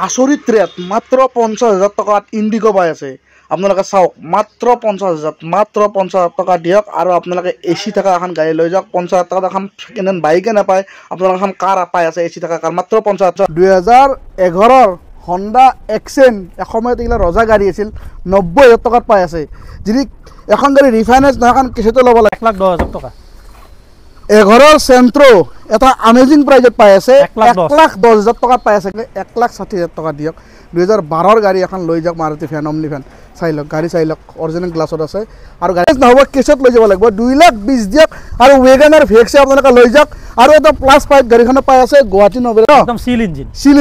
আচৰিত ৰেট মাত্ৰ 50,000 টকাত ইণ্ডিগো পাই আছে। আপোনালোকে চাওক মাত্ৰ 50,000 মাত্ৰ 50,000 টকা দিয়ক আৰু আপোনালোকে এচি থকা এখন গাড়ী লৈ যাওক। 50,000 টকাত এখন সেকেণ্ড হেণ্ড বাইকে নাপায়, আপোনালোকে এখন কাৰ পাই আছে এচি থকা কাৰ মাত্ৰ 50,000। 2011 হণ্ডা এক্সেন এসময়ত এইগিলা ৰজা গাড়ী আছিল, 90,000 টকাত পাই আছে। যদি এখন গাড়ী ৰিফাইনেন্স নহয় এখন কেছতে ল'ব লাগে 1,10,000 টকা। 11 চেন্ট্ৰো এটা আমেজিং প্ৰাইজত পাই আছে 1,10,000 টকাত পাই আছে। 1,60,000 টকা দিয়ক। 2012 গাড়ী এখন লৈ যাওক মাৰুতি ভেন অমনি ভেন, চাই লওক গাড়ী চাই লওক অৰিজিনেল গ্লাছত আছে আৰু গাড়ী নহ'ব কেছত লৈ যাব লাগিব। 2,20,000 দিয়ক আৰু ৱেগানাৰ ভেক্সে আপোনালোকে লৈ যাওক আৰু এটা প্লাছ পাইপ গাড়ীখনত পাই আছে গুৱাহাটী নবেল একদম সিল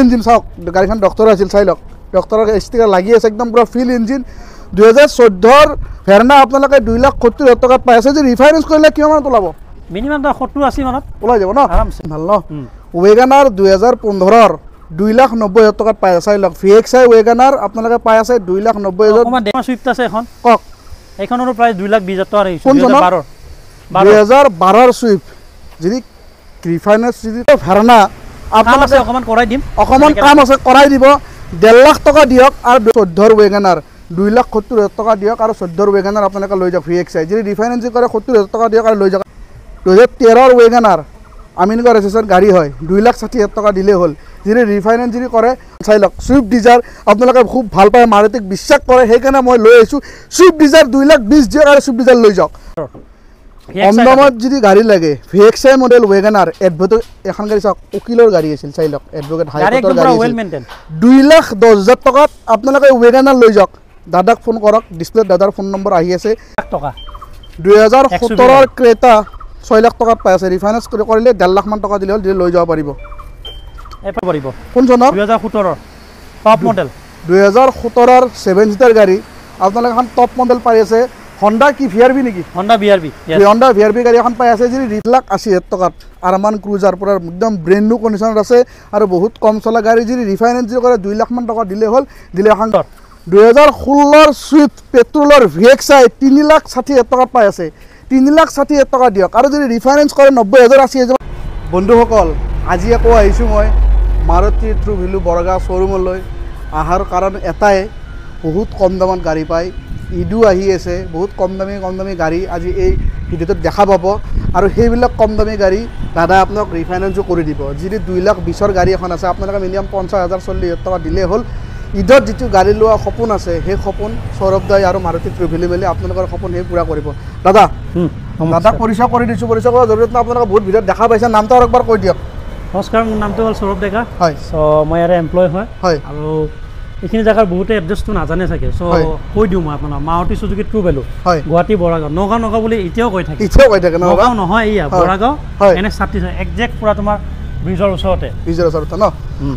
ইঞ্জিন চাওক গাড়ীখন ডক্টৰ আছিল, চাই লওক ডক্টৰৰ ষ্টিকাৰ লাগি আছে একদম পুৰা ফিল ইঞ্জিন। 2014 ভেৰনা আপোনালোকে 2,70,000 টকাত পাই আছে। যে ৰিফাইনেন্স কৰিলে কিমানত ওলাব? মিনিমাম 70-80 মানত ওলাই যাব ন, আৰামছে ভাল ন। ৱেগানাৰ 2015 2,90,000 টকাত পাই আছে। চাই লওক VXI ৱেগানাৰ আপোনালোকে পাই আছে 2,90,000। অকমান ডেমা সুইফট আছে এখন, কওক এইখনৰো প্ৰাইস 2,20,000 টকা আহিছে। 2012 সুইফট যদি ৰিফাইনেন্স যদি ভেৰনা আপোনালোকে অকমান কৰাই দিম, অকমান কাম আছে কৰাই দিব। 1,50,000 টকা দিয়ক আৰু 14 ৱেগানাৰ 2,70,000 টকা দিয়ক আৰু 14 ৱেগানাৰ আপোনালোকে লৈ যাওক। VXI যদি ৰিফাইনেন্স কৰে 70,000 টকা দিয়ক আৰু লৈ যাওক। 2013 ৱেগানাৰ আমিনগড় ৰেজিষ্ট্ৰেশ্যন গাড়ী হয়, 2,60,000 টকা দিলেই হ'ল। যদি ৰিফাইনেন্স যদি কৰে চাই লওক চুইফ্ট ডিজাৰ আপোনালোকে খুব ভাল পায়, মাৰুতিক বিশ্বাস কৰে, সেইকাৰণে মই লৈ আহিছোঁ। চুইফ্ট ডিজাৰ 2,20,000 দিয়ক আৰু চুইফ্ট ডিজাৰ লৈ যাওক। কম দামত যদি গাড়ী লাগে VXI মডেল ৱেগানাৰ এডভোকেট এখন গাড়ী চাওক, উকিলৰ গাড়ী আছিল, চাই লওক এডভোকেট হাইকোৰ্টৰ গাড়ী আছিল। 2,10,000 টকাত আপোনালোকে ৱেগানাৰ লৈ যাওক। দাদাক ফোন কৰক, ডিছপ্লেত দাদাৰ ফোন নম্বৰ আহি আছে। 2017 ক্ৰেটা 6,00,000 টকাত পাই আছে। ৰিফাইনেন্স কৰিলে 1,50,000 মান টকা দিলে হ'ল, লৈ যাব পাৰিব। কোন চনৰ? 2017 টপ মডেল। 2017 7 সিটাৰ গাড়ী আপোনালোকে এখন টপ মডেল পাই আছে। হণ্ডা কি VRV নেকি? হণ্ডা VRV গাড়ী এখন পাই আছে যদি 2,80,000 টকাত আৰমান ক্ৰুজাৰ পুৰা একদম ব্ৰেণ্ড নিউ কণ্ডিশ্যনত আছে আৰু বহুত কম চলা গাড়ী। যদি ৰিফাইনেন্স যদি কৰে 2,00,000 মান টকা দিলে হ'ল, দিলে এখন 2016 চুইফ্ট পেট্ৰলৰ VXI 3,60,000 টকাত পাই আছে। 3,60,000 টকা দিয়ক আৰু যদি ৰিফাইনেন্স কৰে 90,000 80,000। বন্ধুসকল আজি আকৌ আহিছোঁ মই মাৰুতি ট্ৰু ভেলু বৰগাঁও শ্ব'ৰুমলৈ। অহাৰ কাৰণ এটাই, বহুত কম দামত গাড়ী পায়। ঈদো আহি আছে, বহুত কম দামী গাড়ী আজি এই ভিডিঅ'টোত দেখা পাব আৰু সেইবিলাক কম দামী গাড়ী দাদা আপোনাক ৰিফাইনেন্সো কৰি দিব। যদি 2,20,000 গাড়ী এখন আছে আপোনালোকে মিনিমাম 50,000 40,000 টকা দিলেই হ'ল। ঈদত যিটো গাড়ী লোৱা সপোন আছে সেই সপোন সৌৰভ দাই আৰু মাৰুতি ট্ৰু ভেলু মিলি আপোনালোকৰ সপোন সেই পূৰা কৰিব। দাদা পৰিচয় কৰি দিছোঁ, পৰিচয় কৰাৰ জৰিয়তে আপোনালোকে বহুত ভিডিঅ'ত দেখা পাইছে। নামটো আৰু একবাৰ কৈ দিয়ক। নমস্কাৰ, মোৰ নামটো হ'ল সৌৰভ ডেকা। হয়, চ' মই ইয়াৰে এমপ্লয় হয় আৰু এইখিনি জেগাৰ বহুতে এড্ৰেছটো নাজানে চাগে, চ' কৈ দিওঁ মই আপোনাক। Maruti Suzuki true value Guwahati Boragaon, Nagaon বুলি এতিয়াও কৈ থাকে। নগাঁও নহয়, এয়া বৰাগাঁও NH-30 একজেক্ট পুৰা তোমাৰ ব্ৰিজৰ ওচৰতে ন।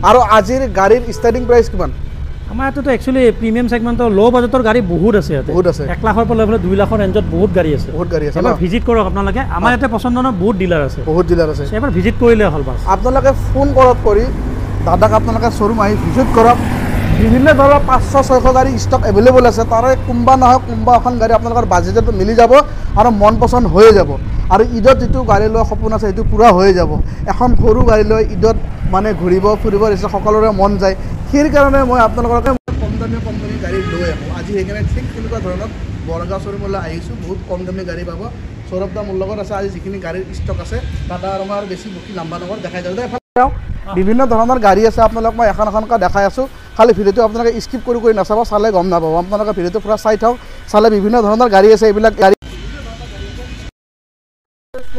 আৰু আজিৰ গাড়ীৰ ষ্টাৰ্টিং প্ৰাইচ কিমান? আমাৰ ইয়াতে একচুৱেলি প্ৰিমিয়াম ছেগমেণ্টৰ ল' বাজেটৰ গাড়ী বহুত আছে ইয়াতে। 1,00,000 পৰা লৈ পেলাই 2,00,000 ৰেঞ্জত বহুত গাড়ী আছে। এবাৰ ভিজিট কৰক আপোনালোকে, আমাৰ ইয়াতে পচন্দৰ বহুত ডিলাৰ আছে। এবাৰ ভিজিট কৰিলে হ'ল বাছ। আপোনালোকে ফোন কৰক কৰি দাদাক আপোনালোকে শ্ব'ৰুম আহি ভিজিট কৰক। বিভিন্ন ধৰণৰ 500-600 গাড়ী ষ্টক এভেইলেবল আছে। তাৰে কোনোবা নহয় কোনোবা এখন গাড়ী আপোনালোকৰ বাজেটত মিলি যাব আৰু মন পচন্দ হৈয়ে যাব। আৰু ঈদত যিটো গাড়ী লোৱা সপোন আছে সেইটো পূৰা হৈয়ে যাব। এখন সৰু গাড়ী লৈ ঈদত মানে ঘূৰিব ফুৰিব দিছে, সকলোৰে মন যায়। সেইকাৰণে মই আপোনালোকৰ কম দামী গাড়ী লৈ আহোঁ। আজি সেইকাৰণে ঠিক তেনেকুৱা ধৰণৰ বৰগাঁও শ্ব'ৰুমলৈ আহিছোঁ। বহুত কম দামী গাড়ী পাব। সৌৰভ দা মোৰ লগত আছে। আজি যিখিনি গাড়ীৰ ষ্টক আছে দাদা আৰু মই আৰু বেছি বকি লাম্বা নগৰ দেখাই যাওঁ। বিভিন্ন ধৰণৰ গাড়ী আছে, আপোনালোক মই এখন এখনকৈ দেখাই আছোঁ। খালি ভিডিঅ'টো আপোনালোকে স্কিপ কৰি নাচাব, চালে গম নাপাব। আপোনালোকে ভিডিঅ'টো পূৰা চাই থাকক, চালে বিভিন্ন ধৰণৰ গাড়ী আছে। এইবিলাক গাড়ী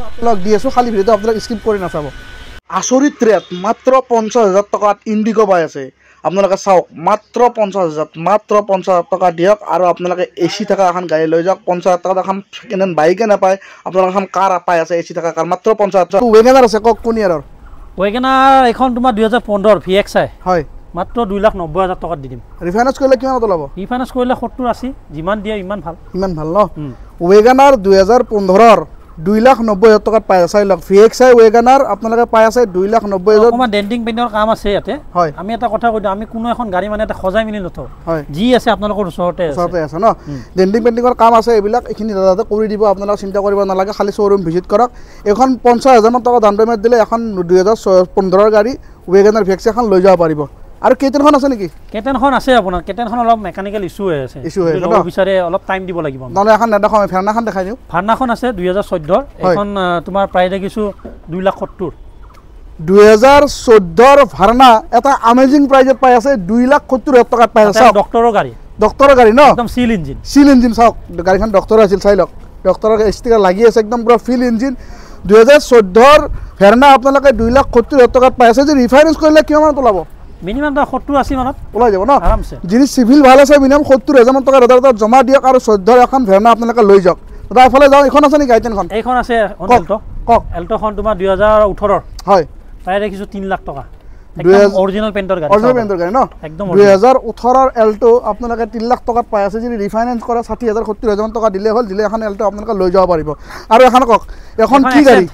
আপোনালোক দি আছোঁ, খালি ভিডিঅ'টো আপোনালোক স্কিপ কৰি নাচাব। আচৰিত ৰেট মাত্ৰ 50,000 টকাত ইণ্ডিগো পাই আছে। আপোনালোকে চাওক মাত্ৰ 50,000 মাত্ৰ 50,000 টকা দিয়ক আৰু আপোনালোকে এচি থকা এখন গাড়ী লৈ যাওক। 50,000 টকাত এখন সেকেণ্ড হেণ্ড বাইকে নাপায়, আপোনালোকে এখন কাৰ পাই আছে এচি থকা কাৰ মাত্ৰ 50,000। ৱেগানাৰ আছে, কওক কোন ইয়াৰৰ? ৱেগানাৰ এখন তোমাৰ 2015 VXI হয়, মাত্ৰ 2,90,000 টকাত দি দিম। ৰিফাইনেন্স কৰিলে কিমানত ওলাব? ৰিফাইনেন্স কৰিলে 70-80 যিমান দিয়ে ইমান ভাল ন। ৱেগানাৰ 2015 2,90,000 টকাত পাই আছে। চাই লওক VXI ৱেগানাৰ আপোনালোকে পাই আছে 2,90,000। অকণমান ডেণ্টিং পেইণ্টিঙৰ কাম আছে ইয়াতে। হয়, আমি এটা কথা কৈ দিওঁ, আমি কোনো এখন গাড়ী মানে এটা সজাই মেলি নথওঁ। হয়, যি আছে আপোনালোকৰ ওচৰতে আছে ন। ডেণ্টিং পেইণ্টিঙৰ কাম আছে, এইবিলাক এইখিনি দাদাতে কৰি দিব। আপোনালোকে চিন্তা কৰিব নালাগে, খালি শ্ব'ৰুম ভিজিট কৰক। এখন 50,000 মান টকা ডাউন পে'মেণ্ট দিলে এখন 2015 গাড়ী ৱেগানাৰ VXI এখন লৈ যাব পাৰিব। আৰু কেটেনখন আছে নেকি? কেটেনখন আছে আপোনাৰ, কেটেনখন অলপ মেকানিকেল ইছ্যু হৈ আছে, ল'ব বিচাৰে অলপ টাইম দিব লাগিব। নহ'লে এখন নেদেখাওঁ, ভাৰ্নাখন দেখাই দিওঁ। ভাৰ্নাখন আছে 2014, এখন তোমাৰ প্ৰায় দেখিছোঁ 2,70,000। 2014 ভাৰ্না এটা আমেজিং প্ৰাইজত পাই আছে, 2,70,000 টকাত পাই আছে। ডক্টৰৰ গাড়ী, ডক্টৰৰ গাড়ী ন, একদম চিল ইঞ্জিন। চিল ইঞ্জিন চাওক, গাড়ীখন ডক্টৰৰ আছিল, চাই লওক, ডক্টৰৰ ষ্টিকাৰ লাগি আছে, একদম পুৰা ফিল ইঞ্জিন। 2014 ভাৰ্না আপোনালোকে 2,70,000 টকাত পাই আছে। যে ৰিফাইনেন্স কৰিলে কিমানত ওলাব? মিনিমাম 70-80 মানত ওলাই যাব ন আৰামছে। যিনি চিভিল ভাল আছে মিনিমাম 70,000 মান টকা দাদা জমা দিয়ক আৰু 14 এখন ভাৰ্না আপোনালোকে লৈ যাওক। দাদা এফালে যাওঁ, এইখন আছে নেকি আইটেনখন? এইখন আছে এল্টো। কওক। এল্টোখন তোমাৰ 2018, হয়, প্ৰায় দেখিছোঁ 3 লাখ টকা, একদম অৰিজিনেল পেইণ্টৰ গাড়ী। অৰিজিনেল পেইণ্টৰ গাড়ী ন, একদম 2018 এল্টো আপোনালোকে 3 লাখ টকাত পাই আছে। যদি ৰিফাইনেন্স কৰে 60,000 70,000 টকা দিলে হ'ল, দিলে এখন এল্টো আপোনালোকে লৈ যাব পাৰিব। আৰু এখন কওক, এখন কি গাড়ী?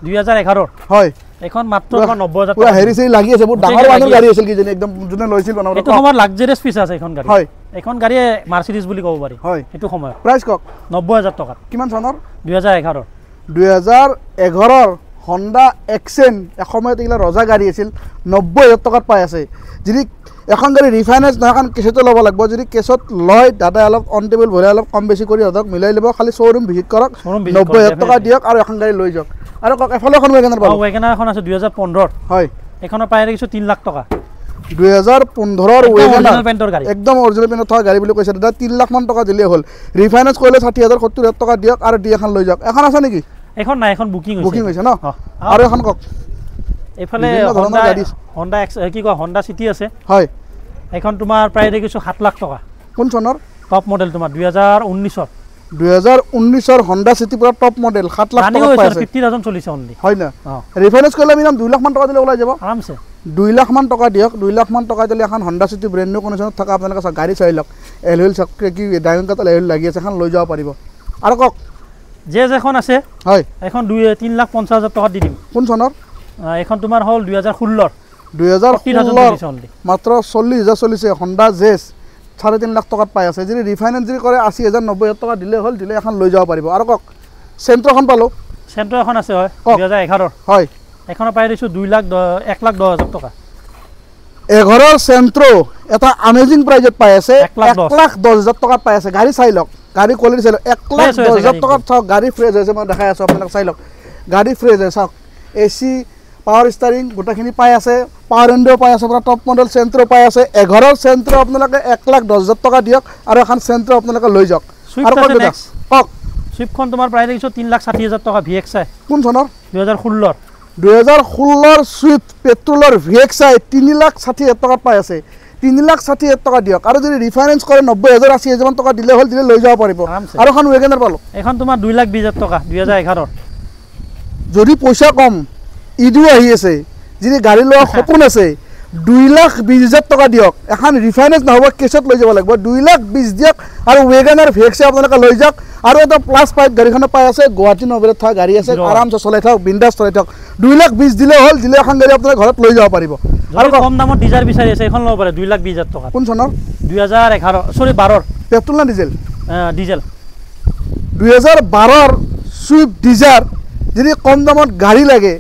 2011, হয়, এখন মাত্ৰ 90,000 পুৰা হেৰি চেৰি লাগি আছে, বহুত ডাঙৰ ডাঙৰ গাড়ী আছিল কিজানি, একদম যোনে লৈছিল বনাবলৈ। এইটো সময়ত লাক্সাৰিয়াছ পিচ আছে এখন গাড়ী। হয়, এখন গাড়ীয়ে মাৰ্চিডিজ বুলি ক'ব পাৰি। হয়, এইটো সময়ত প্ৰাইচ কওক। 90,000 টকাত। কিমান চনৰ? 2011। 2011 হণ্ডা এক্সেন, এসময়ত এইগিলা ৰজা গাড়ী আছিল, 90,000 টকাত পাই আছে। যদি এখন গাড়ী ৰিফাইনেন্স নহয়, এখন কেছতে ল'ব লাগিব। যদি কেছত লয় দাদাই অলপ অন টেবুল ভৰাই অলপ কম বেছি কৰি দাদাক মিলাই ল'ব, খালি শ্ব'ৰুম ভিজিট কৰক, 90,000 টকা দিয়ক আৰু এখন গাড়ী লৈ যাওক। আৰু কওক, এফালে এখন ৱেগনাৰ পাব। ৱেগনাৰ এখন আছে 2015, হয়, এইখনৰ প্ৰায় দেখিছোঁ 3 লাখ টকা। 2015 ৱেগনাৰ পেইণ্টৰ গাড়ী, একদম অৰিজিনেল পেইণ্টত থকা গাড়ী বুলি কৈছে দাদা। 3 লাখ মান টকা দিলেই হ'ল। ৰিফাইনেন্স কৰিলে 60,000 70,000 টকা দিয়ক আৰু দি এখন লৈ যাওক। এখন আছে নেকি? এখন নাই, এখন বুকিং হৈছে ন। আৰু এখন কওক। এইফালে হণ্ডা কি কয়, হণ্ডা চিটি আছে। হয়, এখন তোমাৰ প্ৰায় দেখিছোঁ 7 লাখ টকা। কোন চনৰ? টপ মডেল তোমাৰ 2019। 2019 হণ্ডা চিটি পুৰা টপ মডেল, 7 লাখ টকা পাই আছে। 50,000 চলিছে অনলি। হয় না, ৰিফাইনেন্স কৰিলে মিনিমাম 2 লাখ মান টকা দিলে ওলাই যাব আৰামছে। 2 লাখ মান টকা দিয়ক। 2 লাখ মান টকা দিলে এখন হণ্ডা চিটি ব্ৰেণ্ড নিউ কণ্ডিশ্যনত থকা আপোনালোকে গাড়ী চাই লওক। এলহুইল চাওক, কি ড্ৰাইভিং কাৰ্ডত এলহুইল লাগি আছে, এখন লৈ যাব পাৰিব। আৰু কওক। জেজ এখন আছে। হয়, এখন 3,50,000 টকাত দি দিম। কোন চনৰ? এখন তোমাৰ হ'ল 2016। 2016 মাত্ৰ 40,000 চলিছে হণ্ডা জেজ, 3.5 লাখ টকাত পাই আছে। যদি ৰিফাইনেন্স যদি কৰে 80,000 90,000 টকা দিলে হ'ল, দিলে এখন লৈ যাব পাৰিব। আৰু কওক। চেণ্ট্ৰ' এখন পালোঁ। চেণ্ট্ৰ' এখন আছে, হয়, 2011। হয়, এখনৰ পাই দিছোঁ 1,10,000 টকা। 11 চেণ্ট্ৰ' এটা আমেজিং প্ৰাইজত পাই আছে, 1,10,000 টকাত পাই আছে। গাড়ী চাই লওক, গাড়ী কোৱালিটি চাই লওক, 1,10,000 টকাত চাওক। গাড়ী ফ্ৰেছ হৈছে, মই দেখাই আছোঁ আপোনালোকে চাই লওক। গাড়ী ফ্ৰেছ হয়, চাওক, AC পাৱাৰ ষ্টাৰিং গোটেইখিনি পাই আছে, পাৱাৰ উইণ্ডো পাই আছে, পুৰা টপ মডেল চেণ্ট্ৰ' পাই আছে। 11 চেণ্ট্ৰ' আপোনালোকে 1,10,000 টকা দিয়ক আৰু এখন চেণ্ট্ৰ' আপোনালোকে লৈ যাওক। আৰু কওক। চুইফ্টখন তোমাৰ প্ৰায় দেখিছোঁ 3,60,000 টকা VXI। কোন চনৰ? 2016। 2016 চুইফ্ট পেট্ৰলৰ VXI 3,60,000 টকাত পাই আছে। 3,60,000 টকা দিয়ক। আৰু যদি ৰিফাইনেন্স কৰে 90,000 80,000 মান টকা দিলে হ'ল, দিলে লৈ যাব পাৰিব। আৰু এখন ৱেগনাৰ পালোঁ। এখন তোমাৰ 2,20,000 টকা, 2011। যদি পইচা কম, ঈদো আহি আছে, যদি গাড়ী লোৱা সপোন আছে, 2,20,000 টকা দিয়ক। এখন ৰিফাইনেন্স নহ'ব, কেছত লৈ যাব লাগিব। 2,20,000 দিয়ক আৰু ৱেগনাৰ VXI আপোনালোকে লৈ যাওক। আৰু এটা প্লাছ পইণ্ট গাড়ীখনত পাই আছে, গুৱাহাটী নবেলত থকা গাড়ী আছে, আৰামছে চলাই থাকক, বিন্দাছ চলাই থাকক। 2,20,000 দিলে হ'ল, দিলে এখন গাড়ী আপোনাৰ ঘৰত লৈ যাব পাৰিব। আৰু কম দামত ডিজাৰ বিচাৰি আছে, এখন ল'ব পাৰে 2,20,000 টকা। কোন চনৰ? 2012। পেট্ৰল না ডিজেল? ডিজেল। 2012 Swift Dzire. যদি কম দামত গাড়ী লাগে,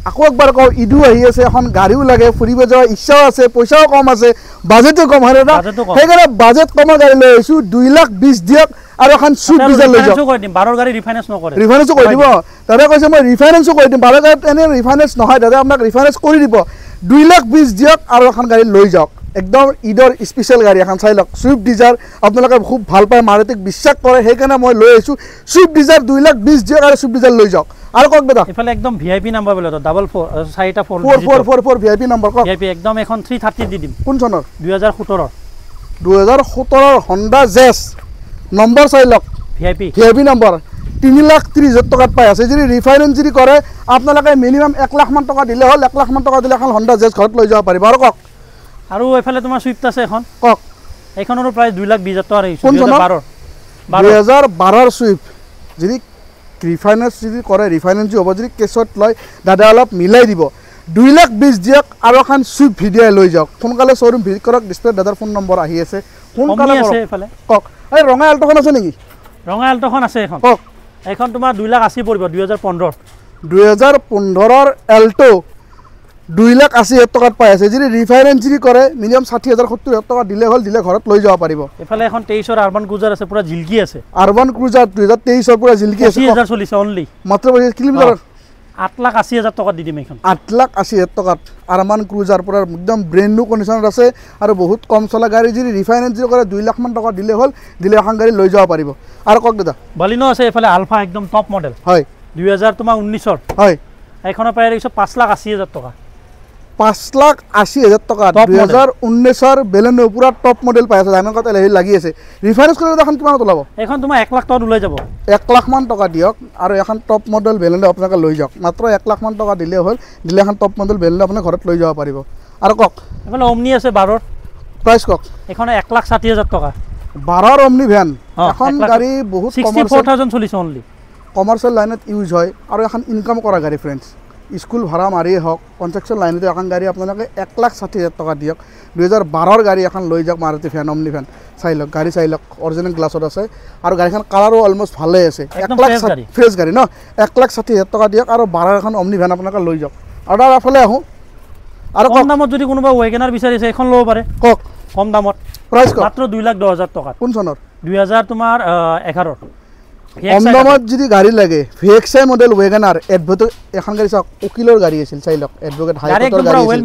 আকৌ একবাৰ কওঁ, ঈদো আহি আছে, এখন গাড়ীও লাগে, ফুৰিব যোৱাৰ ইচ্ছাও আছে, পইচাও কম আছে, বাজেটো কম, হয় দাদা? সেইকাৰণে বাজেট কমৰ গাড়ী লৈ আহিছোঁ। 2,20,000 দিয়ক আৰু এখন চুইফ্ট ডিজাৰ লৈ যাওক। ৰিফাইনেন্সো কৰি দিব। দাদা কৈছে মই ৰিফাইনেন্সো কৰি দিম। 12 গাড়ীত এনেই ৰিফাইনেন্স নহয়, দাদা আপোনাক ৰিফাইনেন্স কৰি দিব। 2,20,000 দিয়ক আৰু এখন গাড়ী লৈ যাওক। একদম ঈদৰ স্পেচিয়েল গাড়ী এখন চাই লওক, চুইফ্ট ডিজাৰ। আপোনালোকে খুব ভাল পায়, মাৰুতিক বিশ্বাস কৰে, সেইকাৰণে মই লৈ আহিছোঁ। চুইফ্ট ডিজাৰ 2,20,000 দিয়ক আৰু চুইফ্ট ডিজাৰ লৈ যাওক। আৰু কওক দাদা। এইফালে একদম VIP নাম্বাৰ বোলে, 444 VIP নম্বৰ কওক। VIP একদম এখন 330 দি দিম। কোন চনৰ? 2017। 2017 হণ্ডা জেজ নম্বৰ চাই লওক, VIP নম্বৰ 3,30,000 টকাত পাই আছে। যদি ৰিফাইনেন্স যদি কৰে আপোনালোকে মিনিমাম 1 লাখ মান টকা দিলে হ'ল। 1 লাখ মান টকা দিলে এখন হণ্ডা জেজ ঘৰত লৈ যাব পাৰিব। আৰু কওক। আৰু এইফালে তোমাৰ চুইফ্ট আছে এখন, কওক। এইখনৰো প্ৰায় 2,20,000 টকা আহিছে। 2012 চুইফ্ট। যদি ৰিফাইনেন্স যদি কৰে, ৰিফাইনেন্স হ'ব, যদি কেছত লয় দাদা অলপ মিলাই দিব। 2,20,000 দিয়ক আৰু এখন চুইফ্ট ভিডিঅ' লৈ যাওক। সোনকালে শ্ব'ৰুম ভিজিট কৰক, ডিছপ্লেত দাদাৰ ফোন নম্বৰ আহি আছে, সোনকালে আছে। এইফালে কওক। এই ৰঙা এল্টোখন আছে নেকি? ৰঙা এল্টোখন আছে এখন। কওক। এইখন তোমাৰ 2,80,000 পৰিব, 2015। 2015 এল্টো 2,80,000 টকাত পাই আছে। যদি ৰিফাইনেন্স যদি কৰে মিনিমাম 60,000 70,000 টকা দিলে হ'ল, দিলে ঘৰত লৈ যাব পাৰিব। এফালে এখন 23ৰ আৰবান ক্ৰুজাৰ আছে, পুৰা জিলকি আছে। আৰবান ক্ৰুজাৰ 2023ৰ পুৰা জিলকি আছে। 80,000 চলিছে অনলি। মাত্ৰ 25 কিলোমিটাৰ। 8,80,000 টকাত দি দিম এখন। 8,80,000 টকাত আৰবান ক্ৰুজাৰ পুৰা একদম ব্ৰেণ্ড নিউ কণ্ডিশ্যনত আছে আৰু বহুত কম চলা গাড়ী। যদি ৰিফাইনেন্স যদি কৰে 2 লাখ মান টকা দিলে হ'ল, দিলে এখন গাড়ী লৈ যাব পাৰিব। আৰু কওক দাদা। বালিনো আছে এফালে আলফা একদম টপ মডেল। হয়। 2019ৰ। হয়। এইখনৰ প্ৰায় দেখিছোঁ 5,80,000 টকা। 5,80,000 টকা 2019ৰ বেলেনো পুৰা টপ মডেল পাই আছে। ডাইমণ্ড কাট এলহি লাগি আছে। ৰিফাইনেন্স কৰিলে এখন কিমানত ওলাব? এখন তোমাৰ 1 লাখ টকাত ওলাই যাব। 1 লাখ মান টকা দিয়ক আৰু এখন টপ মডেল বেলেনো আপোনালোকে লৈ যাওক। মাত্ৰ 1 লাখ মান টকা দিলে হ'ল, দিলে এখন টপ মডেল বেলেনো আপুনি ঘৰত লৈ যাব পাৰিব। আৰু কওক। এফালে অমনি আছে 12ৰ। প্ৰাইচ কওক। এখন 1,60,000 টকা। 12ৰ অমনি ভেন। এখন গাড়ী বহুত 64,000 চলিছে অনলি। কমাৰ্চিয়েল লাইনত ইউজ হয় আৰু এখন ইনকাম কৰা গাড়ী ফ্ৰেণ্ডছ। স্কুল ভাড়া মাৰিয়ে হওক, কনষ্ট্ৰাকশ্যন লাইনতে এখন গাড়ী আপোনালোকে 1,60,000 টকা দিয়ক। 2012ৰ গাড়ী এখন লৈ যাওক, মাৰুতি ভেন, অমনি ভেন। চাই লওক, গাড়ী চাই লওক, অৰিজিনেল গ্লাছত আছে আৰু গাড়ীখন কালাৰো অলমষ্ট ভালেই আছে। 1,60,000 ফ্ৰেছ গাড়ী ন, 1,60,000 টকা দিয়ক আৰু 12ৰ এখন অমনি ভেন আপোনালোকে লৈ যাওক। আৰু তাৰ এফালে আহোঁ। আৰু কম দামত যদি কোনোবা ৱেগনাৰ বিচাৰিছে এখন ল'ব পাৰে। কওক। কম দামত। প্ৰাইচ কওক। মাত্ৰ 2,10,000 টকা। কোন চনৰ? 2011ৰ। কম দামত যদি গাড়ী লাগে, VXI মডেল ৱেগনাৰ এডভোকেট এখন গাড়ী চাওক, উকিলৰ গাড়ী আছিল। চাই লওক, এডভোকেট হাইকোৰ্টৰ গাড়ী আছিল।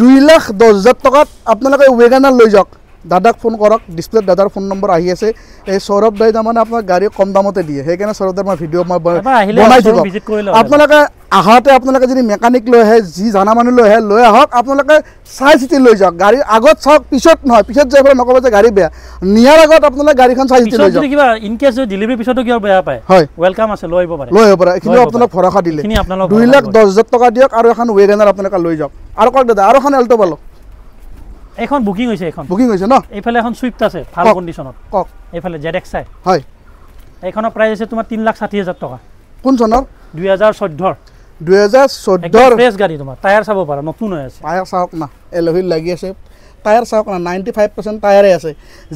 2,10,000 টকাত আপোনালোকে ৱেগনাৰ লৈ যাওক। দাদাক ফোন কৰক, ডিছপ্লেত দাদাৰ ফোন নম্বৰ আহি আছে। এই সৌৰভ দাই তাৰমানে আপোনাক গাড়ী কম দামতে দিয়ে, সেইকাৰণে সৌৰভ দাৰ মই ভিডিঅ' মই বনাই দিব। আপোনালোকে আহোঁতে আপোনালোকে যদি মেকানিক লৈ আহে, যি জানা মানুহ লৈ আহে, লৈ আহক। আপোনালোকে চাই চিতি লৈ যাওক। গাড়ী আগত চাওক, পিছত নহয়। পিছত যাই পেলাই নক'ব যে গাড়ী বেয়া। নিয়াৰ আগত আপোনালোকে গাড়ীখন চাই চিতি লৈ যাওক। কিবা ইন কেছ ডেলিভাৰী পিছতো কিবা বেয়া পায়, হয়, ৱেলকাম আছে, লৈ আহিব পাৰে। লৈ আহিব পাৰে। এইখিনি আপোনাক ভৰসা দিলে 2,10,000 টকা দিয়ক আৰু এখন ৱেগনাৰ আপোনালোকে লৈ যাওক। আৰু কওক দাদা, আৰু এখন এল্টো পালোঁ। এখন বুকিং হৈছে। এখন বুকিং হৈছে ন? এইফালে এখন চুইফ্ট আছে ভাল কণ্ডিশ্যনত। কওক। এইফালে ZXI। হয়। এইখনৰ প্ৰাইচ আছে তোমাৰ 3,60,000 টকা। কোন চনৰ? 2014ৰ। 2014ৰ ফ্ৰেছ গাড়ী। তোমাৰ টায়াৰ চাব পাৰা, নতুন হৈ আছে। টায়াৰ চাওক না, এলহিল লাগি আছে। টায়াৰ চাওক না, 95% টায়াৰে আছে।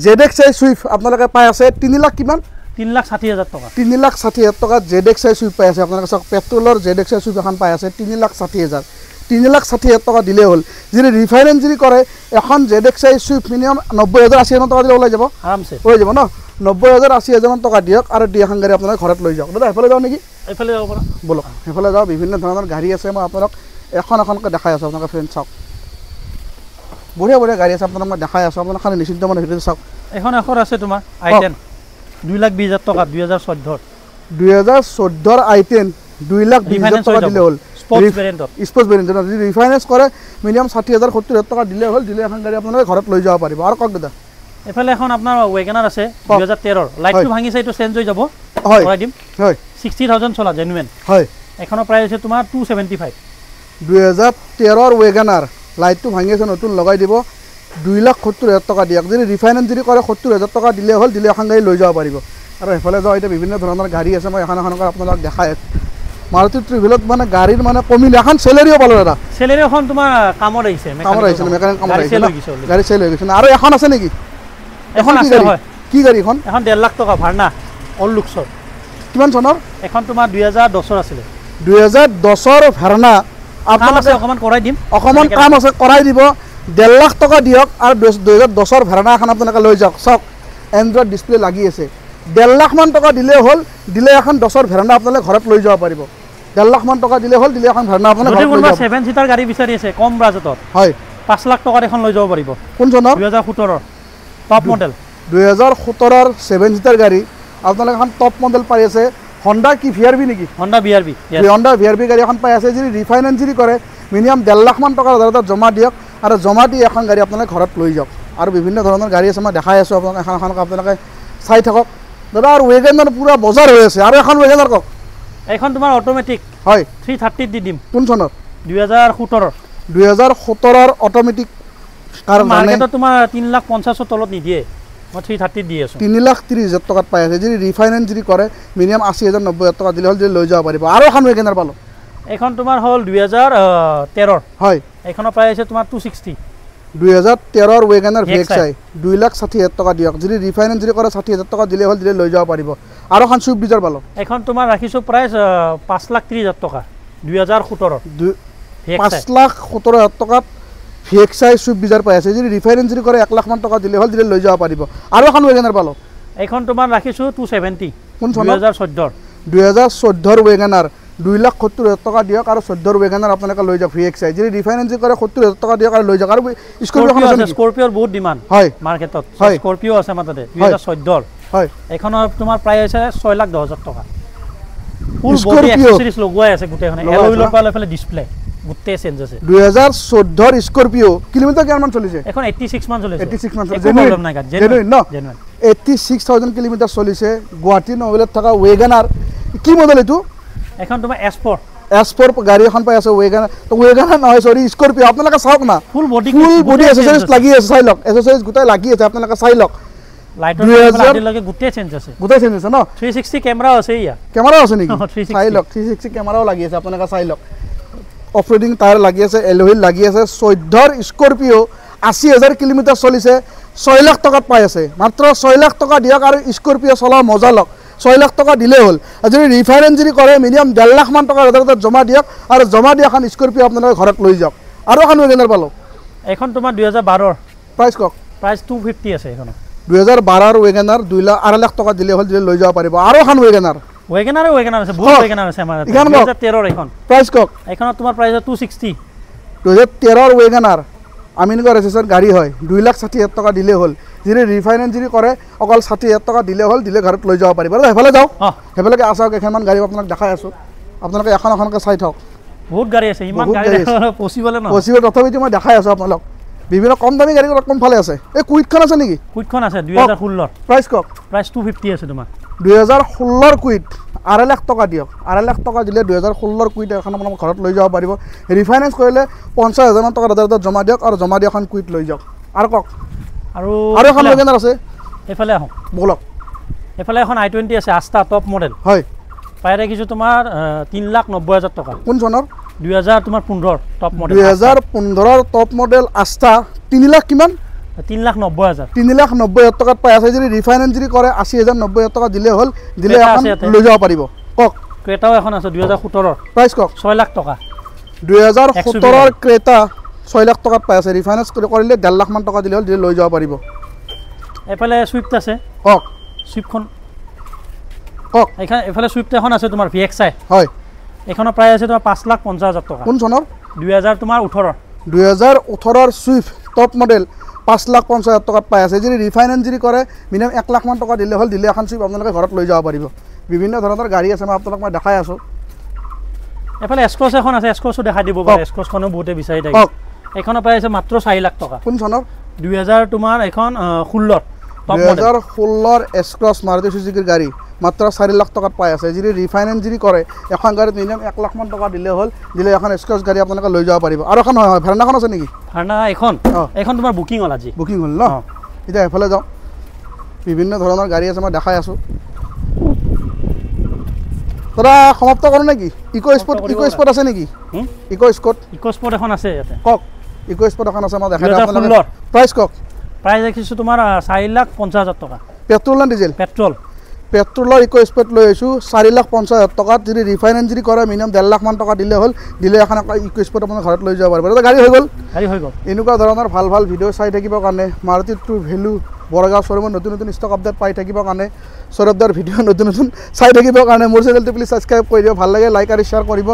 ZXI চুইফ্ট আপোনালোকে পাই আছে 3 লাখ কিমান? 3,60,000 টকা। 3,60,000 টকাত ZXI চুইফ্ট পাই আছে আপোনালোকে। চাওক, পেট্ৰলৰ ZXI চুইফ্ট এখন পাই আছে 3,60,000। 3,60,000 টকা দিলেই হ'ল। যদি ৰিফাইনেন্স যদি কৰে এখন ZXI চুইফ্ট মিনিমাম 90,000 80,000 টকা দিলে ওলাই যাব। আৰামছে ওলাই যাব ন? 90,000 80,000 টকা দিয়ক আৰু দি এখন গাড়ী আপোনালোকে ঘৰত লৈ যাওক। দাদা সেইফালে যাওঁ নেকি? এইফালে যাব পাৰা। বলক সেইফালে যাওঁ। বিভিন্ন ধৰণৰ গাড়ী আছে, মই আপোনালোক এখন এখনকৈ দেখাই আছোঁ। আপোনালোকে ফ্ৰেণ্ড চাওক, বঢ়িয়া বঢ়িয়া গাড়ী আছে আপোনালোক মই দেখাই আছোঁ। আপোনালোক খালি নিশ্চিন্ত মানে ভিডিঅ'টো চাওক। এখন আছে তোমাৰ I10 2,20,000 টকা 2014ৰ। 2014ৰ I10 2,20,000 টকা দিলে হ'ল। স্পৰ্টছ ভেৰিয়েণ্টত। স্পৰ্টছ ভেৰিয়েণ্টত যদি ৰিফাইনেন্স কৰে মিনিমাম 60,000 70,000 টকা দিলে হ'ল, দিলে এখন গাড়ী আপোনালোকে ঘৰত লৈ যাব পাৰিব। আৰু কওক দাদা। এইফালে এখন আপোনাৰ ৱেগনাৰ আছে 2013ৰ। লাইটটো ভাঙিছে, এইটো চেঞ্জ হৈ যাব। হয়, কৰাই দিম। হয়, 60,000 চলা জেনুৱেন। হয়। এখনৰ প্ৰাইচ আছে তোমাৰ 275। 2013ৰ ৱেগনাৰ লাইটটো ভাঙি আছে, নতুন লগাই দিব। 2,70,000 টকা দিয়ক। যদি ৰিফাইনেন্স যদি কৰে 70,000 টকা দিলে হ'ল, দিলে এখন গাড়ী লৈ যাব পাৰিব। আৰু সেইফালে যাওঁ, এতিয়া বিভিন্ন ধৰণৰ গাড়ী আছে, মই এখন এখনকৈ আপোনালোক দেখাই আছোঁ। মাৰুতি ট্ৰিভিলত মানে গাড়ীৰ মানে কমিলে। এখন চেলেৰিও পালোঁ দাদা। চেলেৰি এখন তোমাৰ কামত আহিছে, কামত আহিছে, মেকানিক কামত আহিছে। গাড়ী চেল হৈ গৈছে। আৰু এখন আছে নেকি? এখন কি আছে, গাড়ী? হয়। কি গাড়ী এখন? এখন 1.5 লাখ টকা ভাৰ্না অল লুকছৰ। কিমান চনৰ? এখন তোমাৰ 2010ৰ আছিলে। 2010ৰ ভাৰ্না। আপোনালোকে অকণমান কৰাই দিম, অকণমান কাম আছে, কৰাই দিব। 1.5 লাখ টকা দিয়ক আৰু 2010ৰ ভাৰ্না এখন আপোনালোকে লৈ যাওক। চাওক, এণ্ড্ৰইড ডিছপ্লে লাগি আছে। 1.5 লাখ মান টকা দিলেই হ'ল, দিলে এখন 10ৰ ভাৰ্না আপোনালোকে ঘৰত লৈ যাব পাৰিব। 1.5 লাখ মান টকা দিলে হ'ল, দিলে এখন ভাৰ্না আপোনালোকে ঘৰত লৈ যাব। 7 চিটাৰ গাড়ী বিচাৰি আছে কম বাজেটত, হয়, 5 লাখ টকাত এখন লৈ যাব পাৰিব। কোন চনৰ? 2017ৰ টপ মডেল। 2017ৰ 7 চিটাৰ গাড়ী আপোনালোকে এখন টপ মডেল পাই আছে। হণ্ডা কি VRV নেকি? Honda BRV। হণ্ডা VRV গাড়ী এখন পাই আছে। যদি ৰিফাইনেন্স যদি কৰে মিনিমাম 1.5 লাখ মান টকা দাদা জমা দিয়ক আৰু জমা দি এখন গাড়ী আপোনালোকে ঘৰত লৈ যাওক। আৰু বিভিন্ন ধৰণৰ গাড়ী আছে, মই দেখাই আছোঁ আপোনালোকে। এখন এখনকৈ আপোনালোকে চাই থাকক দাদা। আৰু ৱেগনাৰ পূৰা বজাৰ হৈ আছে। আৰু এখন ৱেগনাৰ কওক। এইখন তোমাৰ অট'মেটিক। হয়, 330 দি দিম। কোন চনৰ? 2017ৰ। 2017ৰ অট'মেটিক কাৰ মাৰ্কেটত তোমাৰ 3,50,000 তলত নিদিয়ে, মই 330 দি আছোঁ। 3,30,000 টকাত পাই আছে। যদি ৰিফাইনেন্স যদি কৰে মিনিমাম 80,000 90,000 টকা দিলে হ'ল, দিলে লৈ যাব পাৰিব। আৰু এখন ৱেগনাৰ পালোঁ। এইখন তোমাৰ হ'ল 2013ৰ। হয়, এইখনৰ প্ৰাইচ আছে তোমাৰ 260। 2013ৰ ৱেগনাৰ VXI 2,60,000 টকা দিয়ক। যদি ৰিফাইনেন্স যদি কৰে 60,000 টকা দিলে হ'ল, দিলে লৈ যাব পাৰিব। আৰু এখন চুইফ্ট ডিজাৰ পালোঁ। এখন তোমাৰ ৰাখিছোঁ প্ৰাইচ 5,30,000 টকা 2017ৰ। 5,17,000 টকাত VXI সুইফট ডিজায়াৰ পাই আছে যদি ৰিফাইনেন্স যদি কৰে 1 লাখ মান টকা দিলে হ'ল দিলে লৈ যাব পাৰিব আৰু এখন ৱেগনাৰ পালো এইখন তোমাৰ ৰাখিছো 270 কোন 2014 2014 ৱেগনাৰ 2,70,000 টকা দিয়ক আৰু 14 ৱেগনাৰ আপোনালোকে লৈ যাওক VXI যদি ৰিফাইনেন্স কৰে 70,000 টকা দিয়ক আৰু লৈ যাওক আৰু স্কৰপিঅ আছে স্কৰপিঅৰ বহুত ডিমাণ্ড হয় মাৰ্কেটত স্কৰপিঅ আছে মাততে 2014 হয় এখনৰ তোমাৰ প্ৰাইস আছে 6,10,000 টকা ফুল বডি এক্সেসৰিজ লগোৱাই আছে গুটেখনে এলয়ৰ পৰা লফালে ডিসপ্লে গুটে চেঞ্জ আছে 2014 স্কৰপিঅ কিলোমিটাৰ কিমান চলিছে এখন 86 মান চলিছে 86 মান চলিছে জেনুইন নাই জেনুইন ন 86,000 কিলোমিটাৰ চলিছে গুৱাহাটী নভেলত থকা ৱেগনাৰ কি মডেল এটো এখন তোমাৰ S4 গাড়ী এখন পাই আছে ৱেগনাৰ তো ৱেগনাৰ নহয় সৰি স্কৰপিঅ আপোনালোকে চাওক না ফুল বডি এক্সেসৰিজ লাগি আছে চাই লওক এক্সেসৰিজ গুটাই লাগি আছে আপোনালোকে চাই লওক লাইটৰ লগে গুটে চেঞ্জ আছে ন 360 ক্যামেৰা আছে ইয়া ক্যামেৰা আছে নেকি চাই লওক 360 ক্যামেৰাও লাগি আছে আপোনালোকে চাই লওক অফৰোডিং টায়াৰ লাগি আছে এলহুইল লাগি আছে 14 স্কৰপিঅ 80,000 কিলোমিটাৰ চলিছে 6 লাখ টকাত পাই আছে মাত্ৰ 6 লাখ টকা দিয়ক আৰু স্কৰপিঅ চলা মজা লওক 6 লাখ টকা দিলে হ'ল যদি ৰিফাইনেন্স যদি কৰে মিনিমাম 1.5 লাখ মান টকা হাজাৰত জমা দিয়ক আৰু জমা দি এখন স্কৰপিঅ আপোনালোকে ঘৰত লৈ যাওক আৰু এখন ৱেগনাৰ পালো এখন তোমাৰ 2012 প্ৰাইস কক প্ৰাইস 250 আছে এখন 2012 ৱেগনাৰ 2.5 লাখ টকা দিলে হ'ল দিলে লৈ যাব পাৰিব আৰু এখন ৱেগনাৰ আছে বহুত ৱেগনাৰ আছে আমাৰ 2013 এখন প্ৰাইস কক এখনত তোমাৰ প্ৰাইস 260 2013 ৱেগনাৰ আমিনগৰ ৰেজিষ্ট্ৰেচন গাড়ী হয় 2,60,000 টকা দিলে হ'ল যদি ৰিফাইনেন্স যদি কৰে অকল 60,000 টকা দিলে হ'ল দিলে ঘৰত লৈ যাব পাৰিব আৰু হেফালে যাওক হেফালেকে আছাওক এখনমান গাড়ী আপোনাক দেখাই আছো আপোনালোকে এখন এখনকে চাই থাকক বহুত গাড়ী আছে ইমান গাড়ী পসিবল নহয় পসিবল তথাপিতো মই দেখাই আছো আপোনালোক বিভিন্ন কম দামী গাড়ী কোন ফালে আছে এই কুইটখন আছে নেকি কুইটখন আছে 2016 প্ৰাইস কক প্ৰাইস 250 আছে তোমাৰ 2016 কুইট 2.5 লাখ টকা দিয়ক 2.5 লাখ টকা দিলে 2016 কুইট এখন আপোনাক ঘৰত লৈ যাব পাৰিব ৰিফাইনেন্স কৰিলে 50,000 মান টকা হাজাৰত জমা দিয়ক আৰু জমা দি এখন কুইট লৈ যাওক আৰু কক আৰু এখন ৱেগনাৰ আছে এফালে আহক বলক এফালে এখন i20 আছে আস্থা টপ মডেল হয় পাই ৰাখিছো তোমাৰ 3,90,000 টকা কোন চনৰ 2000 তোমাৰ 15 টপ মডেল 2015 টপ মডেল আস্থা 3 লাখ কিমান 3,90,000 3,90,000 টকাত পাই আছে যদি ৰিফাইনেন্স যদি কৰে 80,000 90,000 টকা দিলে হ'ল দিলে এখন লৈ যাব পাৰিব কক ক্ৰেটাও এখন আছে 2017 প্ৰাইস কক 6 লাখ টকা 2017 ক্ৰেটা 6 লাখ টকাত পাই আছে ৰিফাইনেন্স কৰিলে 1.5 লাখ মান টকা দিলে হ'ল দিলে লৈ যাব পাৰিব এফালে সুইফট আছে কক সুইফটখন কক এফালে সুইফট এখন আছে তোমাৰ VXI হয় এখনৰ প্ৰাইস আছে তোমাৰ 5,50,000 টকা কোন চনৰ 2000 তোমাৰ 18 2018 সুইফট টপ মডেল 5,50,000 টকাত পাই আছে যদি ৰিফাইনেন্স যদি কৰে মিনিমাম 1 লাখ মান টকা দিলে হ'ল দিলে এখন সুইফট আপোনালোকে ঘৰত লৈ যাব পাৰিব বিভিন্ন ধৰণৰ গাড়ী আছে মই আপোনালোক মই দেখাই আছো এফালে এক্সক্ৰছ এখন আছে এক্সক্ৰছও দেখাই দিব পাৰে এক্সক্ৰছখনো বহুতে বিচাৰি থাকে এখনৰ প্ৰাইস আছে মাত্ৰ 4 লাখ টকা কোন চনৰ 2000 তোমাৰ এখন 16 টপ মডেল 2016 এক্সক্ৰছ মাৰুতি সুজুকিৰ গাড়ী মাত্ৰ 4 লাখ টকাত পাই আছে যদি ৰিফাইনেন্স যদি কৰে এখন গাড়ীত মিনিমাম 1 লাখ মান টকা দিলে হ'ল দিলে এখন এক্সক্ৰছ গাড়ী আপোনালোকে লৈ যাব পাৰিব আৰু এখন হয় ভাৰনাখন আছে নেকি ভাৰনা এখন তোমাৰ বুকিং হ'ল আজি বুকিং হ'ল ন এতিয়া এফালে যাওঁ বিভিন্ন ধৰণৰ গাড়ী আছে মই দেখাই আছো তোরা সমাপ্ত করো নাকি ইকো স্পট আছে নাকি ইকো স্পট এখন আছে ইয়াতে কক ইকো স্পট এখন আছে মই দেখাই আপোনালোক প্রাইস কক প্রাইস দেখিছো তোমাৰ 4,50,000 টকা পেট্ৰোল না ডিজেল পেট্ৰোলৰ ইকো স্পট লৈ আছো 4,50,000 টকাত যদি ৰিফাইনেন্স যদি কৰে মিনিমাম 1.5 লাখ মান টকা দিলে হ'ল দিলে এখন ইকো স্পট আপোনাৰ ঘৰত লৈ যাব পাৰিব গাড়ী হৈ গ'ল এনেকুৱা ধৰণৰ ভাল ভাল ভিডিঅ' চাই থাকিবৰ কাৰণে মাৰুতি টু ভেলু বৰগাঁও শ্বৰুমত নতুন নতুন ষ্টক আপডেট পাই থাকিবৰ কাৰণে সৌৰভদাৰ ভিডিঅ' নতুন নতুন চাই থাকিবৰ কাৰণে মোৰ চেনেলটো প্লিজ ছাবস্ক্ৰাইব কৰি দিব ভাল লাগে লাইক আৰু শ্বেয়াৰ কৰিব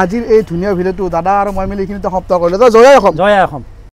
আজিৰ এই ধুনীয়া ভিডিঅ'টো দাদা আৰু মই মিলি এইখিনিতে সমাপ্ত কৰিলোঁ জয় অসম